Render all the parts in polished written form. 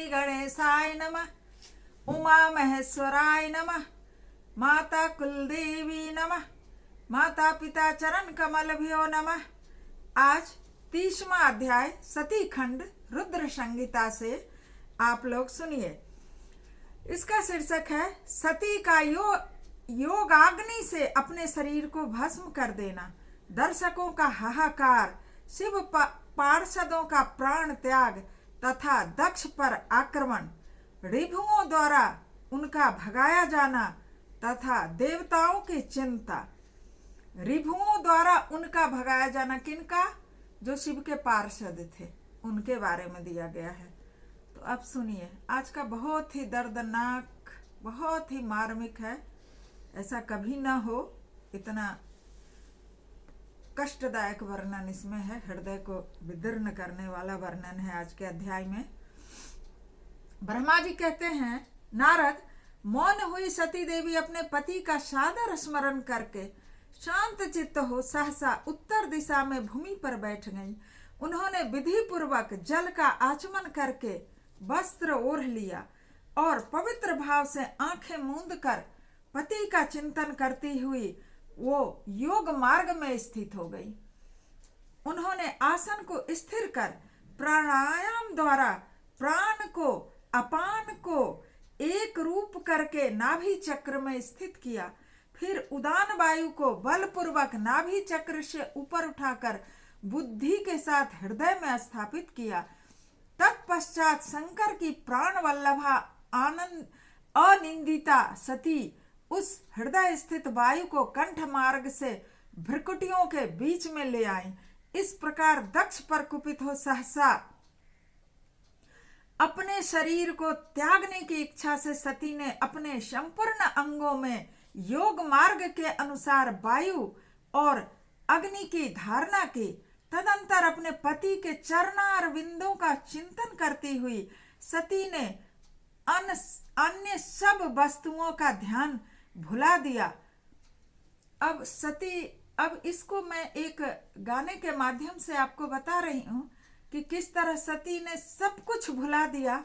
गणेशाय नमः, उमा महेश्वराय नमः, माता कुलदेवी नमः, माता पिता चरण कमलभ्यो नमः। आज 30वां अध्याय सती खंड रुद्र संहिता से आप लोग सुनिए। इसका शीर्षक है सती का योगाग्नि से अपने शरीर को भस्म कर देना, दर्शकों का हाहाकार, शिव पार्षदों का प्राण त्याग तथा दक्ष पर आक्रमण, ऋभुओं द्वारा उनका भगाया जाना तथा देवताओं की चिंता। ऋभुओं द्वारा उनका भगाया जाना किनका? जो शिव के पार्षद थे, उनके बारे में दिया गया है। तो अब सुनिए, आज का बहुत ही दर्दनाक, बहुत ही मार्मिक है। ऐसा कभी ना हो, इतना कष्टदायक वर्णन इसमें है, हृदय को विदीर्ण करने वाला वर्णन है आज के अध्याय में। ब्रह्मा जी कहते हैं, नारद, मौन हुई सती देवी अपने पति का सादर स्मरण करके शांत चित्त हो सहसा उत्तर दिशा में भूमि पर बैठ गई। उन्होंने विधि पूर्वक जल का आचमन करके वस्त्र ओढ़ लिया और पवित्र भाव से आंखें मूंद कर पति का चिंतन करती हुई वो योग मार्ग में स्थित हो गई। उन्होंने आसन को स्थिर कर प्राणायाम द्वारा प्राण को अपान को एक रूप करके नाभि चक्र में स्थित किया। फिर उदान वायु को बलपूर्वक नाभि चक्र से ऊपर उठाकर बुद्धि के साथ हृदय में स्थापित किया। तत्पश्चात शंकर की प्राण वल्लभा आनंद अनिंदिता सती उस हृदय स्थित वायु को कंठ मार्ग से भ्रकुटियों के बीच में ले आई। इस प्रकार दक्ष पर कुपित हो सहसा अपने शरीर को त्यागने की इच्छा से सती ने अपने संपूर्ण अंगों में योग मार्ग के अनुसार वायु और अग्नि की धारणा की। तदंतर अपने पति के चरणार बिंदों का चिंतन करती हुई सती ने अन्य सब वस्तुओं का ध्यान भुला दिया। अब इसको मैं एक गाने के माध्यम से आपको बता रही हूँ कि किस तरह सती ने सब कुछ भुला दिया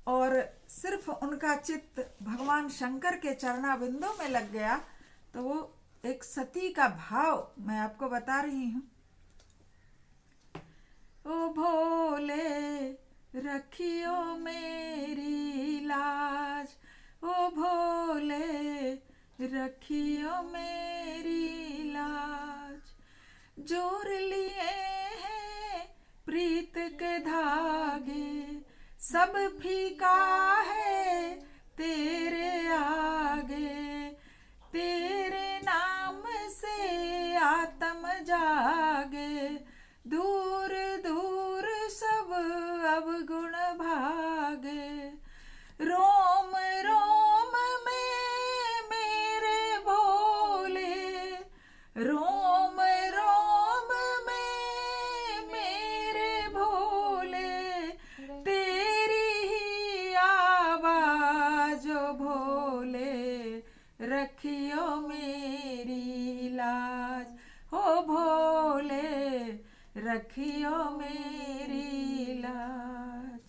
और सिर्फ उनका चित्त भगवान शंकर के चरणाबिंदों में लग गया। तो वो एक सती का भाव मैं आपको बता रही हूँ। ओ भोले रखियो मेरी लाज, ओ भोले रखियो मेरी लाज, जोर लिए हैं प्रीत के धागे, सब फीका है तेरे आगे, तेरे नाम से आत्म जागे, दूर दूर सब अवगुण भागे, रोम रोम में मेरे भोले, रोम रोम में मेरे भोले, तेरी ही आवाज भोले रखियो मेरी लाज, हो भोले रखियो मेरी लाज,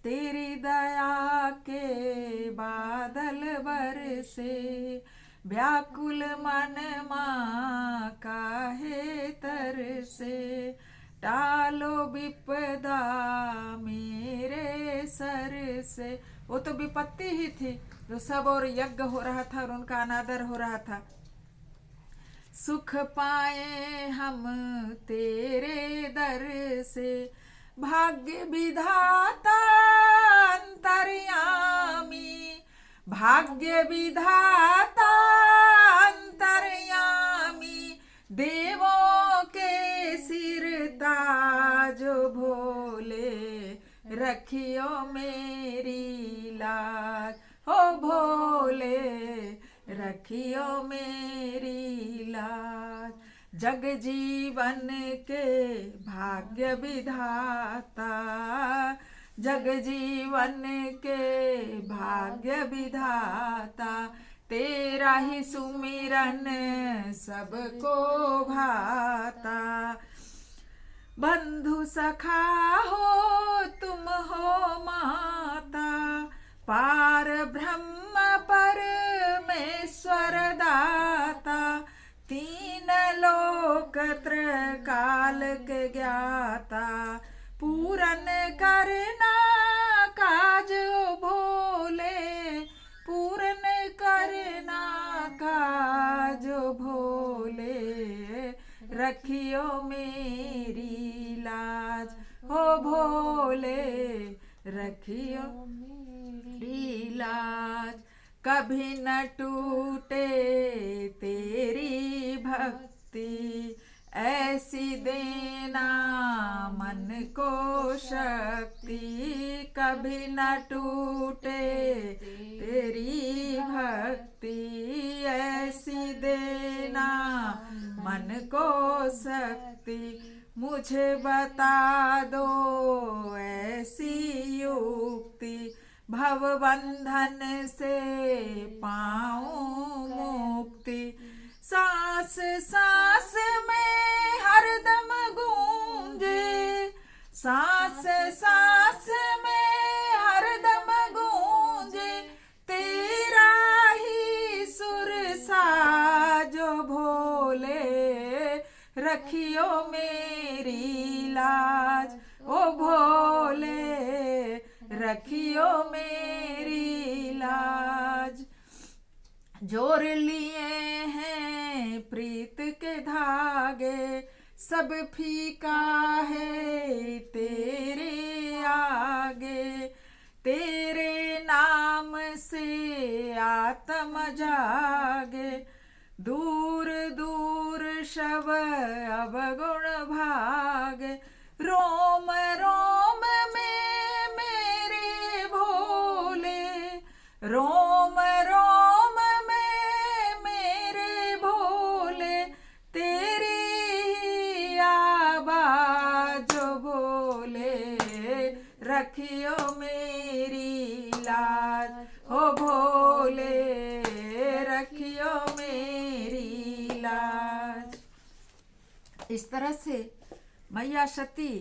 तेरी दया के बादल बरसे, व्याकुल मन माँ काहे तरसे, टालो विपदा मेरे सर से। वो तो विपत्ति ही थी, जो सब और यज्ञ हो रहा था और उनका अनादर हो रहा था। सुख पाए हम तेरे दर से, भाग्य विधाता अंतर्यामी, भाग्य विधाता अंतर्यामी, देवों के सिर ताज भोले रखियो मेरी लाज, हो भोले रखियो मेरी लाज, जग जीवन के भाग्य विधाता, जग जीवन के भाग्य विधाता, तेरा ही सुमिरन सबको भाता, बंधु सखा हो तुम हो माता, रखियो मेरी लाज, हो भोले रखियो मेरी लाज। कभी न टूटे तेरी भक्ति, ऐसी देना मन को शक्ति। कभी न टूटे तेरी भक्ति, ऐसी देना मन को शक्ति। मुझे बता दो ऐसी युक्ति, भव बंधन से पाऊं मुक्ति। सांस सांस में हरदम गूंजे, सांस सांस में हरदम गूंजे, तेरा ही सुर साजो भोले रखियो मेरी लाज, ओ भोले रखियो मेरी लाज। जोर लिए हैं प्रीत के धागे, सब फीका है तेरे आगे। तेरे नाम से आत्म जागे, दूर दूर शव अवगुण भागे। रोम रोम में मेरे भोले, रोम रोम में मेरे भोले, तेरी आवाज भोले रखियो मेरी लाज, ओ भोले रखियो मेरी लाज। इस तरह से मैया सती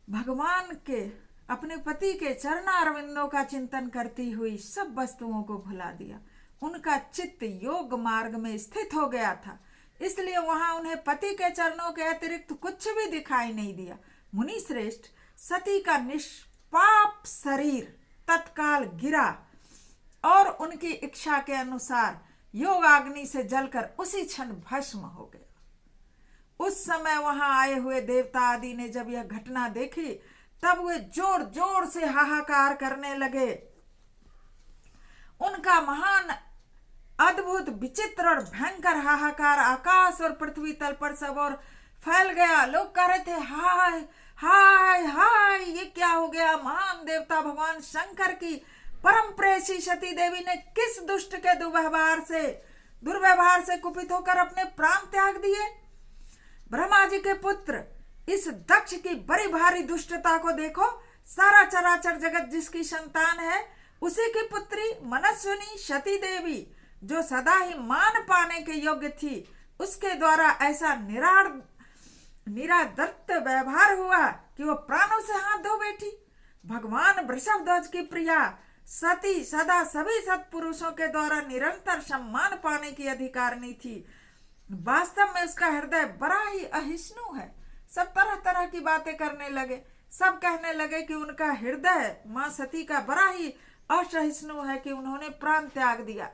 भगवान के अपने पति के चरणारविंदों का चिंतन करती हुई सब वस्तुओं को भुला दिया। उनका चित्त योग मार्ग में स्थित हो गया था, इसलिए वहां उन्हें पति के चरणों के अतिरिक्त कुछ भी दिखाई नहीं दिया। मुनि श्रेष्ठ, सती का निष्पाप शरीर तत्काल गिरा और उनकी इच्छा के अनुसार योगाग्नि से जलकर उसी क्षण भस्म हो गया। उस समय वहां आए हुए देवता आदि ने जब यह घटना देखी, तब वे जोर जोर से हाहाकार करने लगे। उनका महान अद्भुत विचित्र और भयंकर हाहाकार आकाश और पृथ्वी तल पर सब और फैल गया। लोग कह रहे थे, हाय हाय हाय, ये क्या हो गया? महान देवता भगवान शंकर की परम प्रेयसी सती देवी ने किस दुष्ट के दुर्व्यवहार से कुपित होकर अपने प्राण त्याग दिए? ब्रह्मा जी के पुत्र इस दक्ष की बड़ी भारी दुष्टता को देखो। सारा चराचर जगत जिसकी संतान है, उसी की पुत्री मनस्विनी सती देवी, जो सदा ही मान पाने के योग्य थी, उसके द्वारा ऐसा निरादत्त व्यवहार हुआ कि वो प्राणों से हाथ धो बैठी। भगवान वृषभध्वज की प्रिया सती सदा सभी सत्पुरुषों के द्वारा निरंतर सम्मान पाने की अधिकारिणी थी। वास्तव में उसका हृदय बड़ा ही अहिष्णु है। सब तरह तरह की बातें करने लगे। सब कहने लगे कि उनका हृदय मां सती का बड़ा ही असहिष्णु है कि उन्होंने प्राण त्याग दिया,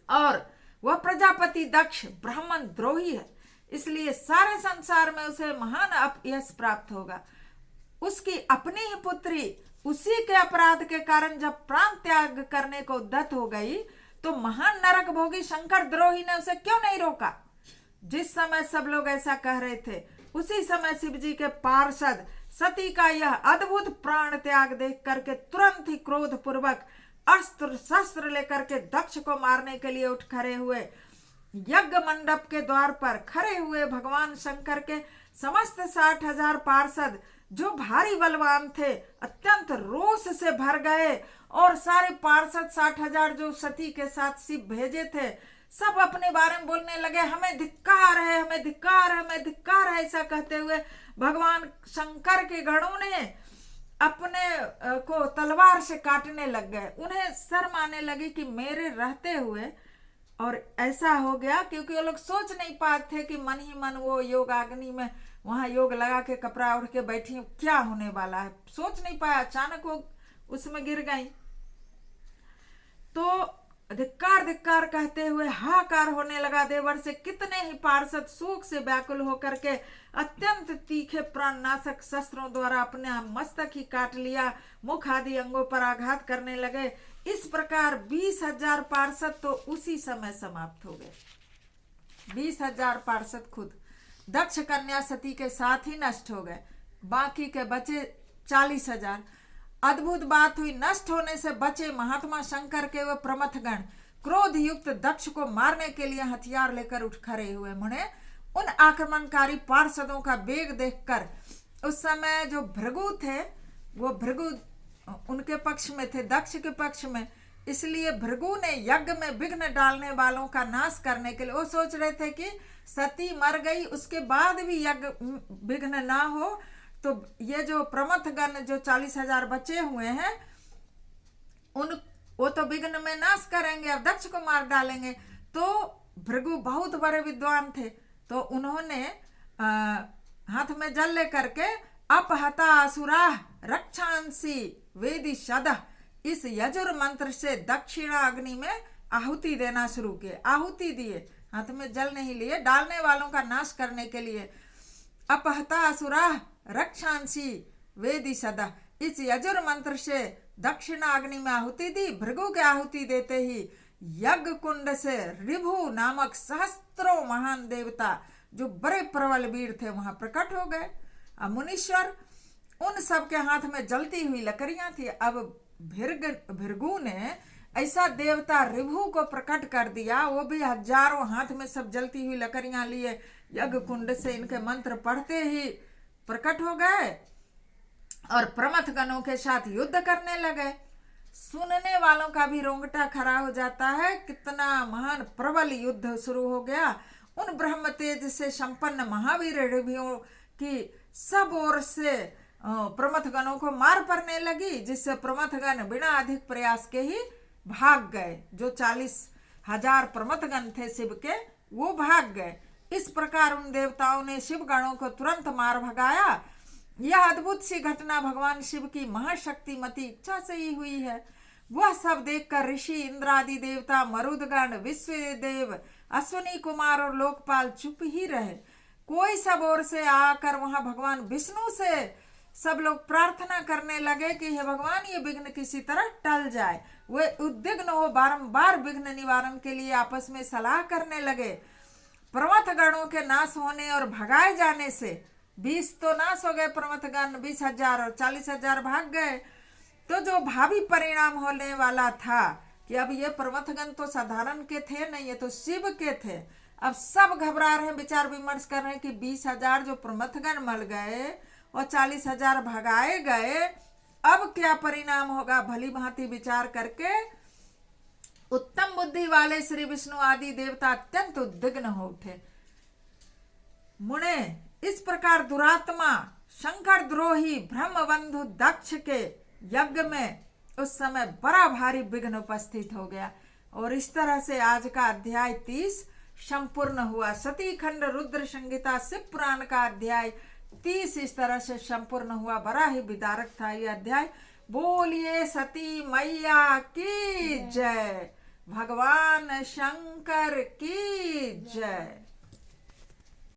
और वह प्रजापति दक्ष ब्राह्मण द्रोही है, इसलिए सारे संसार में उसे महान अपयश प्राप्त होगा। उसकी अपनी ही पुत्री उसी के अपराध के कारण जब प्राण त्याग करने को उद्यत हो गई, तो महान नरक भोगी शंकर द्रोही ने उसे क्यों नहीं रोका? जिस समय सब लोग ऐसा कह रहे थे, उसी समय शिव जी के पार्षद सती का यह अद्भुत प्राण त्याग देख करके तुरंत ही क्रोध पूर्वक अस्त्र शस्त्र लेकर के दक्ष को मारने के लिए उठ खड़े हुए। यज्ञ मंडप के द्वार पर खड़े हुए भगवान शंकर के समस्त 60,000 पार्षद, जो भारी बलवान थे, अत्यंत रोष से भर गए, और सारे पार्षद 60,000 जो सती के साथ शिव भेजे थे, सब अपने बारे में बोलने लगे, हमें धिक्कार है, हमें धिक्कार है, हमें धिक्कार है। ऐसा कहते हुए भगवान शंकर के गणों ने अपने को तलवार से काटने लग गए। उन्हें शर्म आने लगी कि मेरे रहते हुए और ऐसा हो गया, क्योंकि वो लोग सोच नहीं पाते थे कि मन ही मन वो योगाग्नि में वहां योग लगा के कपड़ा ओढ़ के बैठी, क्या होने वाला है, सोच नहीं पाया। अचानक वो उसमें गिर गई। तो धिक्कार धिक्कार कहते हुए हाहाकार होने लगा। देवर से कितने ही पार्षद शोक से व्याकुल होकर के अत्यंत तीखे प्राणनाशक शस्त्रों द्वारा अपने मस्तक ही काट लिया, मुख आदि अंगों पर आघात करने लगे। इस प्रकार 20,000 पार्षद तो उसी समय समाप्त हो गए। 20,000 पार्षद खुद दक्ष कन्या सती के साथ ही नष्ट हो गए, बाकी के बचे 40,000। अद्भुत बात हुई, नष्ट होने से बचे महात्मा शंकर के वे प्रमथगण क्रोध युक्त दक्ष को मारने के लिए हथियार लेकर उठ खड़े हुए। मुने उन आक्रमणकारी पार्षदों का वेग देखकर उस समय जो भृगु थे, वो भृगु उनके पक्ष में थे, दक्ष के पक्ष में, इसलिए भृगु ने यज्ञ में विघ्न डालने वालों का नाश करने के लिए, वो सोच रहे थे कि सती मर गई उसके बाद भी यज्ञ विघ्न ना हो, तो ये जो प्रमथगण जो 40,000 बचे हुए हैं वो तो विघ्न में नाश करेंगे, अब दक्ष को मार डालेंगे। तो भृगु बहुत बड़े विद्वान थे, तो उन्होंने हाथ में जल लेकर के अपहता असुरा रक्षांसी वेदी शद, इस यजुर मंत्र से दक्षिणा अग्नि में आहुति देना शुरू किए। आहुति दिए, हाथ में जल नहीं लिए, डालने वालों का नाश करने के लिए। अपहता असुरा रक्षांसी वेदी सदा, इस यजुर मंत्र से दक्षिणा अग्नि में आहुति दी। भृगु के आहुति देते ही यज्ञ कुंड से ऋभु नामक सहस्त्रों महान देवता जो बड़े प्रबल वीर थे वहां प्रकट हो गए। अब मुनीश्वर उन सब के हाथ में जलती हुई लकड़ियां थी। अब भृगु ने ऐसा देवता ऋभु को प्रकट कर दिया, वो भी हजारों हाथ में सब जलती हुई लकड़ियां लिए यज्ञ कुंड से इनके मंत्र पढ़ते ही प्रकट हो गए और प्रमथगणों के साथ युद्ध करने लगे। सुनने वालों का भी रोंगटा खड़ा हो जाता है, कितना महान प्रबल युद्ध शुरू हो गया। उन ब्रह्म तेज से संपन्न महावीर ऋभुओं की सब ओर से प्रमथगणों को मार पड़ने लगी, जिससे प्रमथगण बिना अधिक प्रयास के ही भाग गए। जो 40,000 प्रमथगण थे शिव के, वो भाग गए। इस प्रकार उन देवताओं ने शिव गणों को तुरंत मार भगाया। यह अद्भुत सी घटना भगवान शिव की महाशक्तिमती इच्छा से ही हुई है। वह सब देखकर ऋषि, इंद्र आदि देवता, मरुदगण, विश्वदेव, अश्विनी कुमार और लोकपाल चुप ही रहे। कोई सब ओर से आकर वहां भगवान विष्णु से सब लोग प्रार्थना करने लगे कि हे भगवान, ये विघ्न किसी तरह टल जाए। वे उद्विग्न हो बारंबार विघ्न निवारण के लिए आपस में सलाह करने लगे। प्रमथगणों के नाश होने और भगाए जाने से 20 तो नाश हो गए प्रमथगण, 20,000 और 40,000 भाग गए। तो जो भावी परिणाम होने वाला था कि अब ये प्रमथगण तो साधारण के थे नहीं, ये तो शिव के थे। अब सब घबरा रहे हैं, विचार विमर्श कर रहे हैं कि 20,000 जो प्रमथगण मर गए और 40,000 भगाए गए, अब क्या परिणाम होगा। भली भांति विचार करके उत्तम बुद्धि वाले श्री विष्णु आदि देवता अत्यंत उद्विग्न हो उठे। मुने इस प्रकार दुरात्मा शंकर द्रोही ब्रह्म बंधु दक्ष के यज्ञ में उस समय बड़ा भारी विघ्न उपस्थित हो गया। और इस तरह से आज का अध्याय 30 संपूर्ण हुआ। सती खंड रुद्र संहिता शिव पुराण का अध्याय 30 इस तरह से संपूर्ण हुआ। बड़ा ही विदारक था यह अध्याय। बोलिए सती मैया की जय, भगवान शंकर की जय।